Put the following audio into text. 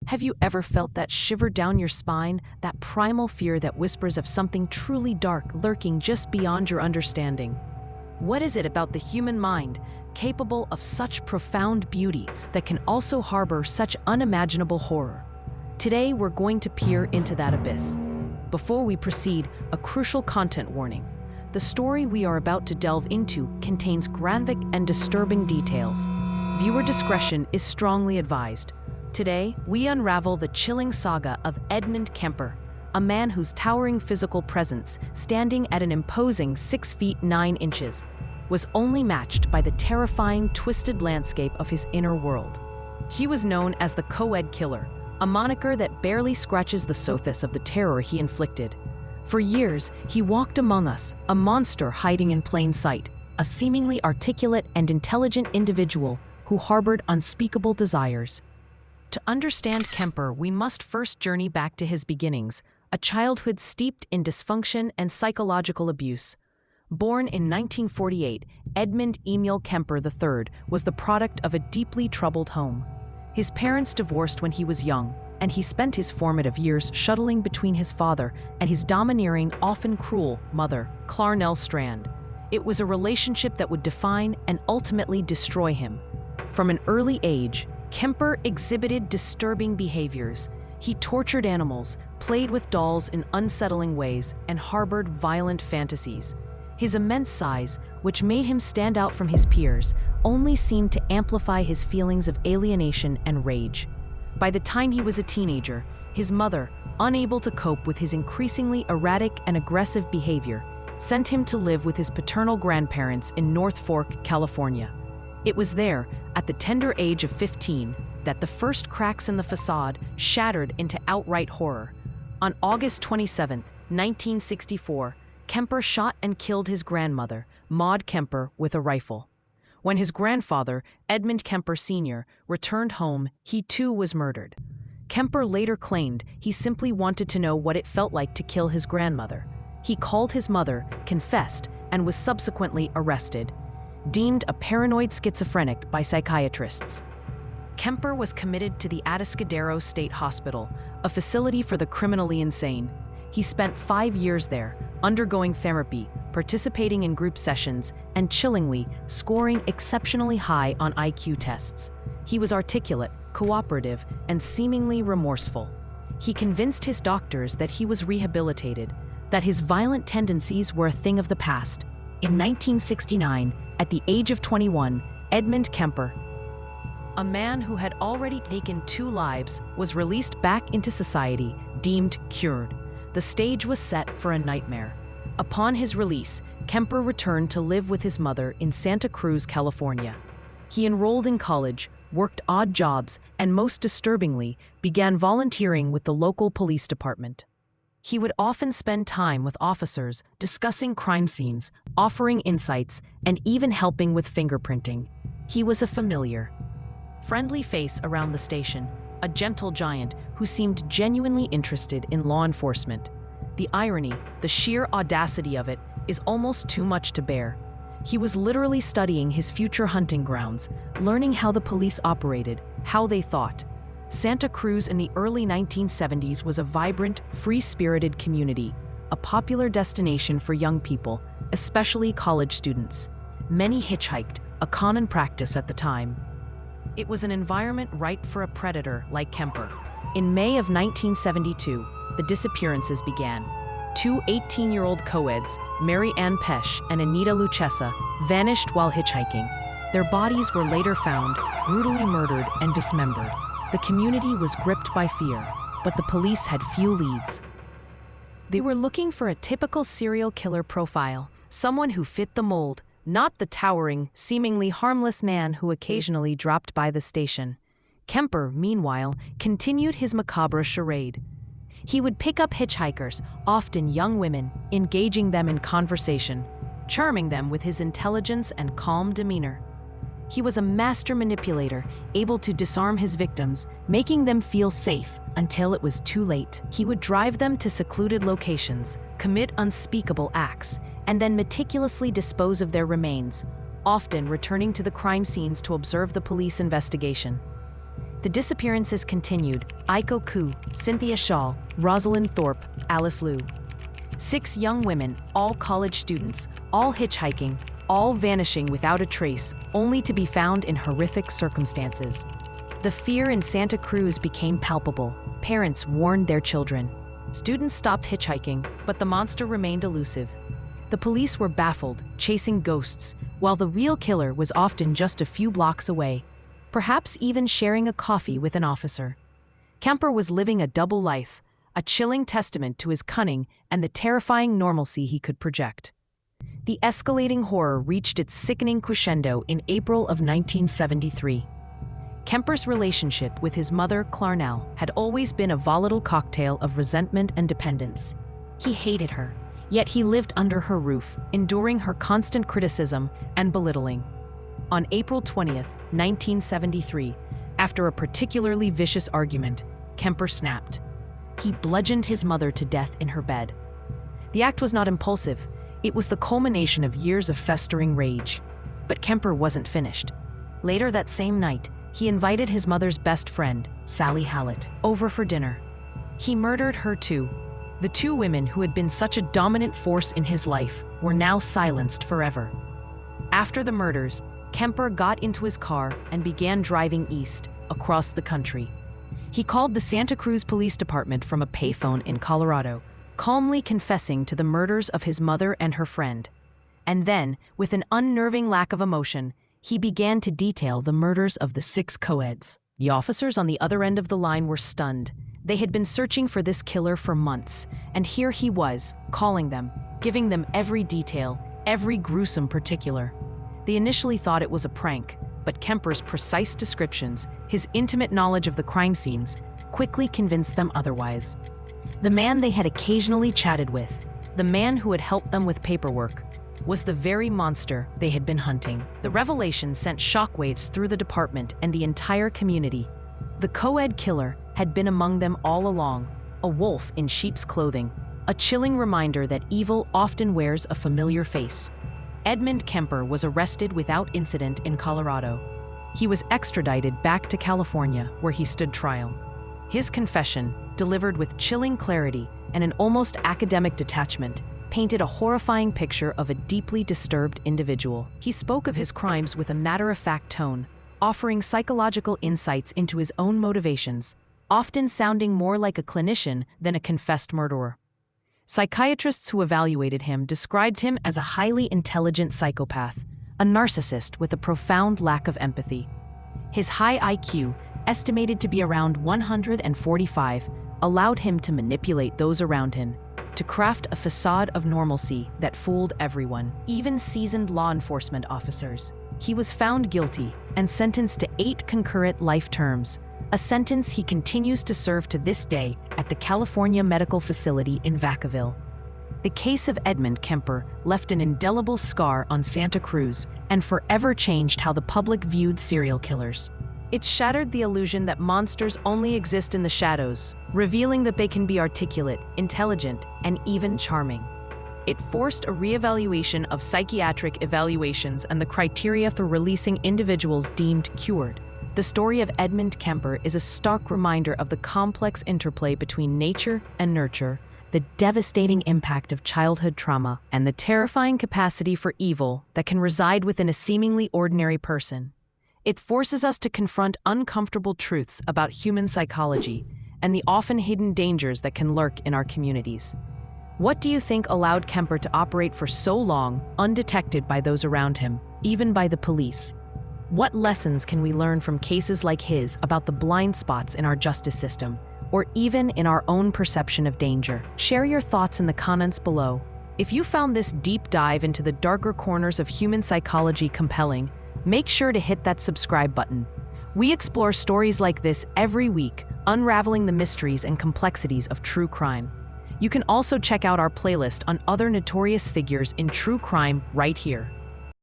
Have you ever felt that shiver down your spine, that primal fear that whispers of something truly dark lurking just beyond your understanding? What is it about the human mind, capable of such profound beauty, that can also harbor such unimaginable horror? Today, we're going to peer into that abyss. Before we proceed, a crucial content warning. The story we are about to delve into contains graphic and disturbing details. Viewer discretion is strongly advised. Today, we unravel the chilling saga of Edmund Kemper, a man whose towering physical presence, standing at an imposing 6 feet 9 inches, was only matched by the terrifying, twisted landscape of his inner world. He was known as the Co-Ed Killer, a moniker that barely scratches the surface of the terror he inflicted. For years, he walked among us, a monster hiding in plain sight, a seemingly articulate and intelligent individual who harbored unspeakable desires. To understand Kemper, we must first journey back to his beginnings, a childhood steeped in dysfunction and psychological abuse. Born in 1948, Edmund Emil Kemper III was the product of a deeply troubled home. His parents divorced when he was young, and he spent his formative years shuttling between his father and his domineering, often cruel, mother, Clarnell Strand. It was a relationship that would define and ultimately destroy him. From an early age, Kemper exhibited disturbing behaviors. He tortured animals, played with dolls in unsettling ways, and harbored violent fantasies. His immense size, which made him stand out from his peers, only seemed to amplify his feelings of alienation and rage. By the time he was a teenager, his mother, unable to cope with his increasingly erratic and aggressive behavior, sent him to live with his paternal grandparents in North Fork, California. It was there, at the tender age of 15, that the first cracks in the facade shattered into outright horror. On August 27, 1964, Kemper shot and killed his grandmother, Maud Kemper, with a rifle. When his grandfather, Edmund Kemper Sr., returned home, he too was murdered. Kemper later claimed he simply wanted to know what it felt like to kill his grandmother. He called his mother, confessed, and was subsequently arrested. Deemed a paranoid schizophrenic by psychiatrists. Kemper was committed to the Atascadero State Hospital, a facility for the criminally insane. He spent 5 years there, undergoing therapy, participating in group sessions, and chillingly, scoring exceptionally high on IQ tests. He was articulate, cooperative, and seemingly remorseful. He convinced his doctors that he was rehabilitated, that his violent tendencies were a thing of the past. In 1969, at the age of 21, Edmund Kemper, a man who had already taken 2 lives, was released back into society, deemed cured. The stage was set for a nightmare. Upon his release, Kemper returned to live with his mother in Santa Cruz, California. He enrolled in college, worked odd jobs, and most disturbingly, began volunteering with the local police department. He would often spend time with officers, discussing crime scenes, offering insights, and even helping with fingerprinting. He was a familiar, friendly face around the station, a gentle giant who seemed genuinely interested in law enforcement. The irony, the sheer audacity of it, is almost too much to bear. He was literally studying his future hunting grounds, learning how the police operated, how they thought. Santa Cruz in the early 1970s was a vibrant, free-spirited community, a popular destination for young people, especially college students. Many hitchhiked, a common practice at the time. It was an environment ripe for a predator like Kemper. In May of 1972, the disappearances began. 2 18-year-old co-eds, Mary Ann Pesh and Anita Luchessa, vanished while hitchhiking. Their bodies were later found, brutally murdered and dismembered. The community was gripped by fear, but the police had few leads. They were looking for a typical serial killer profile, someone who fit the mold, not the towering, seemingly harmless man who occasionally dropped by the station. Kemper, meanwhile, continued his macabre charade. He would pick up hitchhikers, often young women, engaging them in conversation, charming them with his intelligence and calm demeanor. He was a master manipulator, able to disarm his victims, making them feel safe until it was too late. He would drive them to secluded locations, commit unspeakable acts, and then meticulously dispose of their remains, often returning to the crime scenes to observe the police investigation. The disappearances continued. Aiko Koo, Cynthia Shaw, Rosalind Thorpe, Alice Liu. 6 young women, all college students, all hitchhiking, all vanishing without a trace, only to be found in horrific circumstances. The fear in Santa Cruz became palpable. Parents warned their children. Students stopped hitchhiking, but the monster remained elusive. The police were baffled, chasing ghosts, while the real killer was often just a few blocks away, perhaps even sharing a coffee with an officer. Kemper was living a double life, a chilling testament to his cunning and the terrifying normalcy he could project. The escalating horror reached its sickening crescendo in April of 1973. Kemper's relationship with his mother, Clarnell, had always been a volatile cocktail of resentment and dependence. He hated her, yet he lived under her roof, enduring her constant criticism and belittling. On April 20th, 1973, after a particularly vicious argument, Kemper snapped. He bludgeoned his mother to death in her bed. The act was not impulsive. It was the culmination of years of festering rage. But Kemper wasn't finished. Later that same night, he invited his mother's best friend, Sally Hallett, over for dinner. He murdered her too. The 2 women who had been such a dominant force in his life were now silenced forever. After the murders, Kemper got into his car and began driving east, across the country. He called the Santa Cruz Police Department from a payphone in Colorado, calmly confessing to the murders of his mother and her friend. And then, with an unnerving lack of emotion, he began to detail the murders of the 6 co-eds. The officers on the other end of the line were stunned. They had been searching for this killer for months, and here he was, calling them, giving them every detail, every gruesome particular. They initially thought it was a prank, but Kemper's precise descriptions, his intimate knowledge of the crime scenes, quickly convinced them otherwise. The man they had occasionally chatted with, the man who had helped them with paperwork, was the very monster they had been hunting. The revelation sent shockwaves through the department and the entire community. The co-ed killer had been among them all along, a wolf in sheep's clothing, a chilling reminder that evil often wears a familiar face. Edmund Kemper was arrested without incident in Colorado. He was extradited back to California, where he stood trial. His confession, delivered with chilling clarity and an almost academic detachment, painted a horrifying picture of a deeply disturbed individual. He spoke of his crimes with a matter-of-fact tone, offering psychological insights into his own motivations, often sounding more like a clinician than a confessed murderer. Psychiatrists who evaluated him described him as a highly intelligent psychopath, a narcissist with a profound lack of empathy. His high IQ, estimated to be around 145, allowed him to manipulate those around him, to craft a facade of normalcy that fooled everyone, even seasoned law enforcement officers. He was found guilty and sentenced to 8 concurrent life terms, a sentence he continues to serve to this day at the California Medical Facility in Vacaville. The case of Edmund Kemper left an indelible scar on Santa Cruz and forever changed how the public viewed serial killers. It shattered the illusion that monsters only exist in the shadows, revealing that they can be articulate, intelligent, and even charming. It forced a reevaluation of psychiatric evaluations and the criteria for releasing individuals deemed cured. The story of Edmund Kemper is a stark reminder of the complex interplay between nature and nurture, the devastating impact of childhood trauma, and the terrifying capacity for evil that can reside within a seemingly ordinary person. It forces us to confront uncomfortable truths about human psychology and the often hidden dangers that can lurk in our communities. What do you think allowed Kemper to operate for so long, undetected by those around him, even by the police? What lessons can we learn from cases like his about the blind spots in our justice system, or even in our own perception of danger? Share your thoughts in the comments below. If you found this deep dive into the darker corners of human psychology compelling, make sure to hit that subscribe button. We explore stories like this every week, unraveling the mysteries and complexities of true crime. You can also check out our playlist on other notorious figures in true crime right here.